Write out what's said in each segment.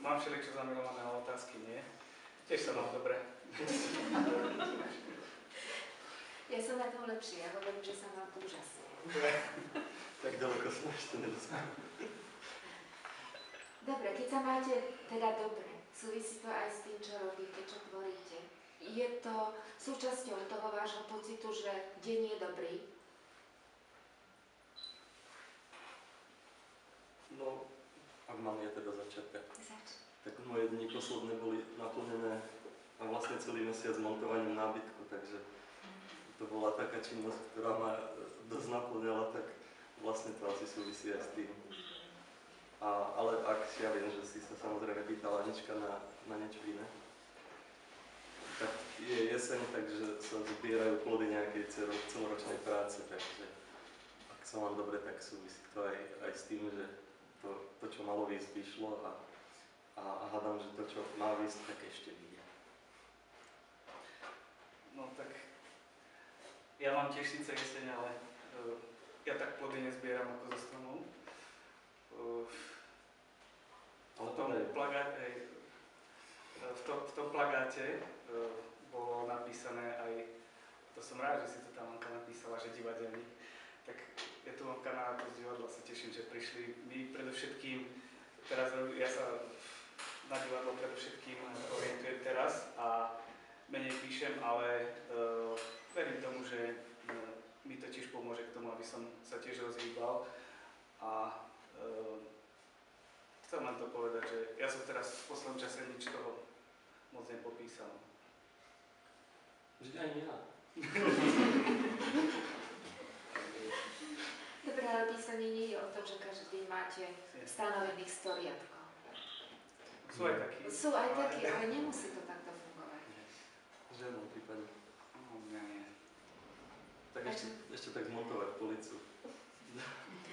mám všelijčo zamilované otázky, nie? Tiež sa mám dobre. Ja som na tom lepšie, ja hovorím, že sa mám úžasne. Tak ďaleko som ešte nedostal. Dobre, keď sa máte teda dobre, súvisí to aj s tým, čo robíte, čo tvoríte. Je to súčasťou toho vášho pocitu, že deň je dobrý? No, ak mám ja teda začať, tak Zač. moje dni posledné boli naplnené a vlastne celý mesiac montovaním nábytku, takže to bola taká činnosť, ktorá ma dosť naplňala, tak vlastne to asi súvisí aj s tým. Ale ak ja viem, že si sa samozrejme pýtala Anička na niečo iné, tak je jeseň, takže sa zbierajú plody nejakej celoročnej práce, takže ak sa mám dobre, tak súvisí to aj s tým, že to čo malo výjsť, vyšlo a hádam, že to, čo má výjsť, tak ešte vyjde. No tak, ja mám tiež síce jeseň, ale ja tak plody nezbieram ako zo stromov. V tom plagáte bolo napísané aj, to som rád, že si to tam Anka napísala, že divadelník. Tak ja tu mám kamarátu z divadla, sa teším, že prišli. My predovšetkým, teraz ja sa na divadlo predovšetkým orientujem teraz a menej píšem, ale verím tomu, že mi to tiež pomôže k tomu, aby som sa tiež rozhýbal. A chcem len to povedať, že ja som teraz v poslednom čase nič toho moc nepopísal. Vždy ani ja. Dobre, ale písanie nie je o tom, že každý deň máte stanovených 100 riadkov. Sú aj takí. Sú aj takí, ale nemusí to takto fungovať. V žiadnom prípade. Ja nie. Tak ešte tak zmontovať policu.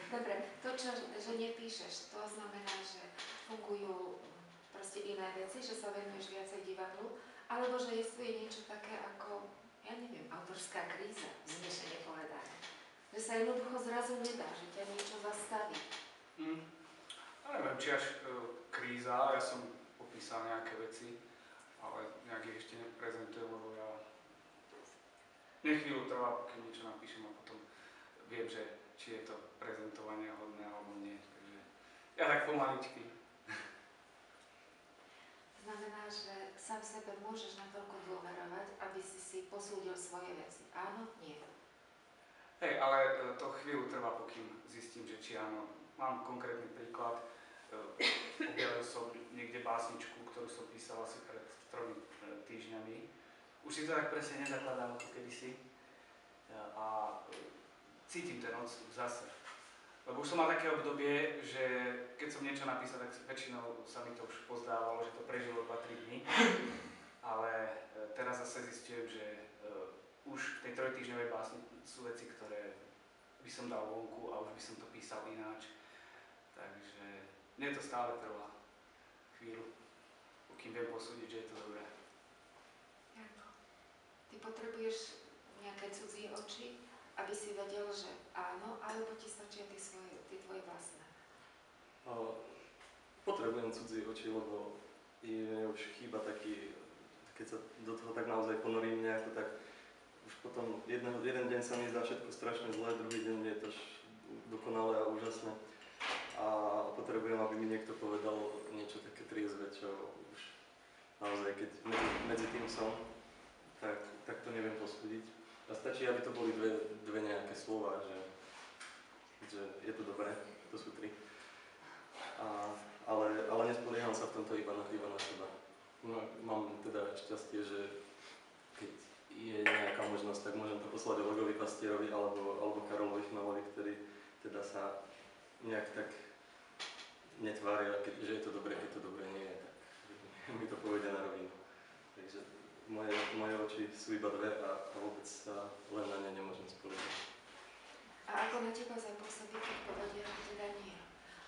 Dobre, to, že nepíšeš, to znamená, že fungujú proste iné veci, že sa venuješ viacej divadlu, alebo že je niečo také ako, ja neviem, autorská kríza, vznešene povedané. Že sa jednoducho zrazu nedá, že ťa niečo zastaví. Ja neviem, či až kríza, ja som popísal nejaké veci, ale nejak ich ešte neprezentujem, lebo ja chvíľu trvá, pokým niečo napíšem a potom viem, že či je to prezentovanie hodné alebo nie. Takže ja tak pomaličky. Znamená, že sám sebe môžeš natoľko dôverovať, aby si posúdil svoje veci. Áno, nie. Hej, ale to chvíľu trvá, pokým zistím, že či áno. Mám konkrétny príklad. Objavil som niekde básničku, ktorú som písal asi pred 3 týždňami. Už si to tak presne nezakladám ako kedysi. A cítim ten odstup zase. Lebo už som mal také obdobie, že keď som niečo napísal, tak väčšinou sa mi to už pozdávalo, že to prežilo 2-3 dní. Ale teraz zase zistujem, že už v tej 3-týždňovej básni sú veci, ktoré by som dal vonku a už by som to písal ináč. Takže mne to stále trvá chvíľu, pokým viem posúdiť, že je to dobré. Ako? Ty potrebuješ nejaké cudzie oči, aby si vedel, že áno, alebo ti stačia tie tvoje vlastné? Potrebujem cudzie oči, lebo je už chýba taký, keď sa do toho tak naozaj ponorím nejako, tak už potom jeden deň sa mi zdá všetko strašne zlé, druhý deň je to dokonalé a úžasné. A potrebujem, aby mi niekto povedal niečo také triezve, čo už naozaj, keď medzi tým som, tak to neviem posúdiť. A stačí, aby to boli dve nejaké slova, že je to dobré, to sú 3. Ale nespolieham sa v tomto iba na seba. No, mám teda šťastie, že keď je nejaká možnosť, tak môžem to poslať Olegovi Pastierovi alebo Karolovi Chmelovi, ktorí teda sa nejak tak netvária, že je to dobré, keď to dobré nie je, tak mi to povedia na rovinu. Takže moje oči sú iba 2 a vôbec sa len na ne nemôžem spoliehať. A ako na teba zapôsobí, keď povedia, že teda nie?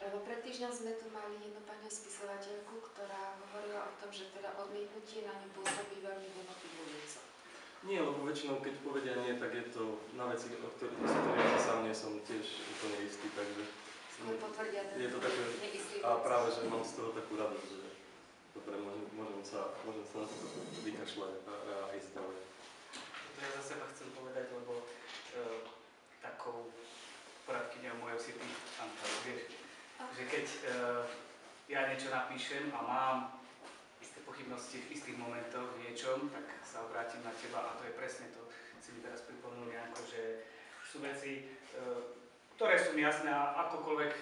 Lebo pred týždňom sme tu mali jednu pani spisovateľku, ktorá hovorila o tom, že teda odmietnutie na ňu pôsobí veľmi demotivujúco. Nie, lebo väčšinou, keď povedia nie, tak je to na veci, o ktorých ja sám nie som tiež úplne istý, takže skôr potvrdia ten je to také, neistý a práve, že mám z toho takú radosť, premyšľať a ísť ďalej. To ja za seba chcem povedať, lebo takou poradkyňou mojou si ty, Anka, vieš, že keď ja niečo napíšem a mám isté pochybnosti v istých momentoch v niečom, tak sa obrátim na teba a to je presne to, si mi teraz pripomenul Janko, že sú veci, ktoré sú mi jasné a akokoľvek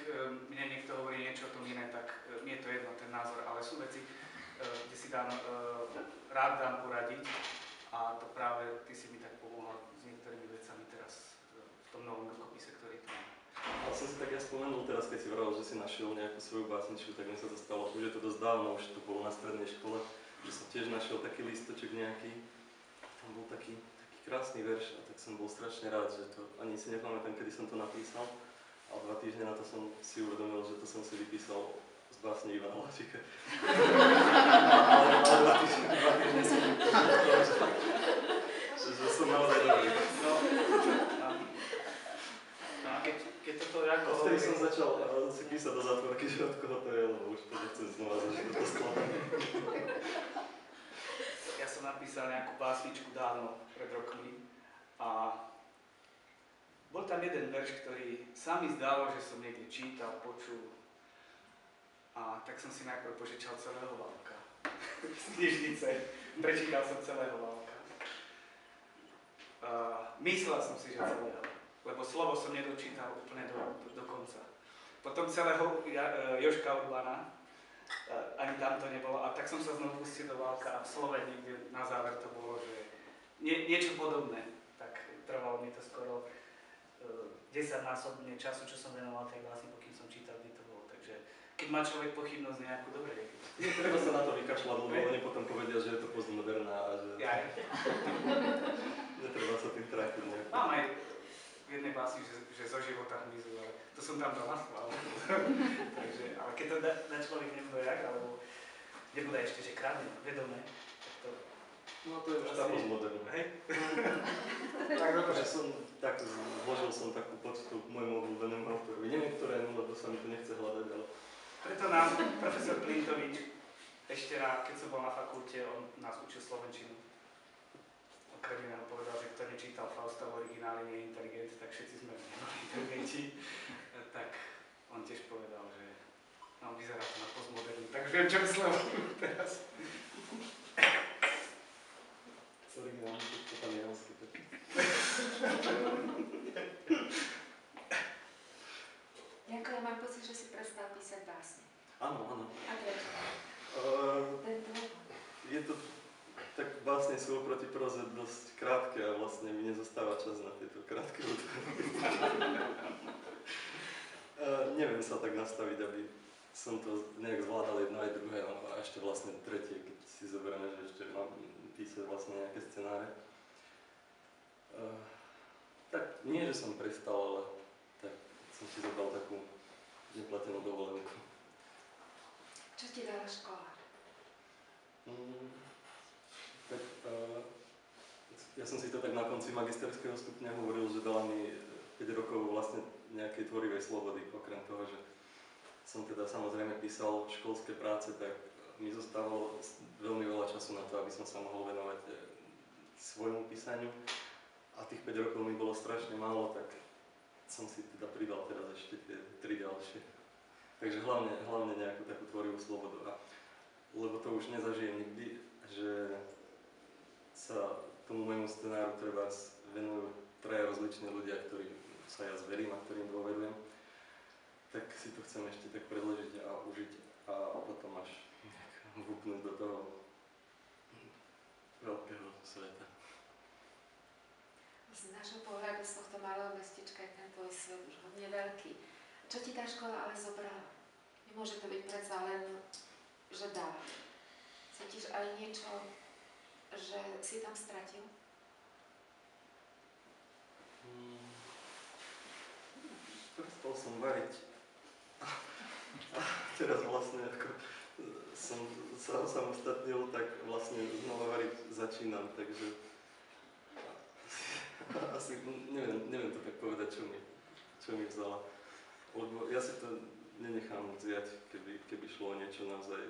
mne niekto hovorí niečo o tom iné, tak mne je to jedno, ten názor, ale sú veci, kde si rád dám poradiť a to práve ty si mi tak pomohol s niektorými vecami teraz v tom novom rukopise, ktorý tu mám. Ale som si tak ja spomenul teraz, keď si vravel, že si našiel nejakú svoju básničku, tak mi sa to stalo, už je to dosť dávno, už to bolo na strednej škole, že som tiež našiel taký lístoček nejaký, tam bol taký krásny verš a tak som bol strašne rád, že to, ani si nepamätám, kedy som to napísal, a 2 týždne na to som si uvedomil, že to som si vypísal z básne Ivana Lačíka. Ale 2 týždne som vypísal, že som naozaj dobrý. No a keď toto ako... Vtedy som začal si písať do zátvorky, že od koho to je, lebo už to nechcem znova zažiť toto skladanie. Ja som napísal nejakú básničku dávno, pred rokmi a bol tam jeden verš, ktorý sa mi zdalo, že som niekde čítal, počul a tak som si najprv požičal celého Valka z knižnice, prečítal som celého Valka. Myslel som si, že celého, lebo slovo som nedočítal úplne do konca. Potom celého Jožka Urbana, ani tam to nebolo. A tak som sa znovu pustil do Valka a v slove niekde na záver to bolo, že niečo podobné. Tak trvalo mi to skoro 10-násobne času, čo som venoval tej básni, pokým som čítal, kde to bolo. Takže keď má človek pochybnosť nejakú, dobre. Treba sa na to vykašľať, lebo oni potom povedia, že je to postmoderná a že... Netreba sa tým trápiť nejak. Mám aj v jednej básni, že zo života hmyzu, ale to som tam dal na schvál. Takže, ale keď to dá človek nebude jak, alebo nebude ešte, že kradne, vedomé, tak to... No to je už tá postmoderná. Hej? Tak dobre, že som tak, vložil som takú poctu môjmu obľúbenému autorovi. Neviem ktorému, lebo sa mi to nechce hľadať, ale... Preto nám profesor Plintovič ešte rád, keď som bol na fakulte, on nás učil slovenčinu. Okrem iného povedal, že kto nečítal Fausta v origináli, nie je inteligent, tak všetci sme neboli inteligenti. Tak on tiež povedal, že no, vyzerá to na postmodernu, takže viem, čo myslel teraz. Z originálu, to tam je jansky. Janko, ja mám pocit, že si prestal písať básne. Áno, áno. A prečo? Je to, tak básne sú oproti proze dosť krátke a vlastne mi nezostáva čas na tieto krátke odpovede. Neviem sa tak nastaviť, aby som to nejak zvládal jedno aj druhé a ešte vlastne tretie, keď si zoberieme, že ešte mám písať vlastne nejaké scenáre. Tak nie, že som prestal, ale tak som si zobral takú neplatenú dovolenku. Čo ti dala škola? Tak ja som si to tak na konci magisterského stupňa hovoril, že dala mi 5 rokov vlastne nejakej tvorivej slobody, okrem toho, že som teda samozrejme písal školské práce, tak mi zostávalo veľmi veľa času na to, aby som sa mohol venovať svojmu písaniu. A tých 5 rokov mi bolo strašne málo, tak som si teda pridal teraz ešte tie 3 ďalšie. Takže hlavne nejakú takú tvorivú slobodu. Lebo to už nezažijem nikdy, že sa tomu môjmu scenáru treba venujú 3 rozliční ľudia, ktorým sa ja zverím a ktorým dôverujem. Tak si to chcem ešte tak predložiť a užiť a potom až vúpnúť do toho veľkého sveta. Z nášho pohľadu z tohto malého mestečka je ten tvoj svet už hodne veľký. Čo ti tá škola ale zobrala? Nemôže to byť predsa len, že dá. Cítiš aj niečo, že si tam stratil? Prestal som variť. A teraz vlastne ako som sa osamostatnil, tak vlastne znova variť začínam, takže asi neviem to tak povedať, čo mi vzala. Lebo ja si to nenechám vziať, keby šlo o niečo naozaj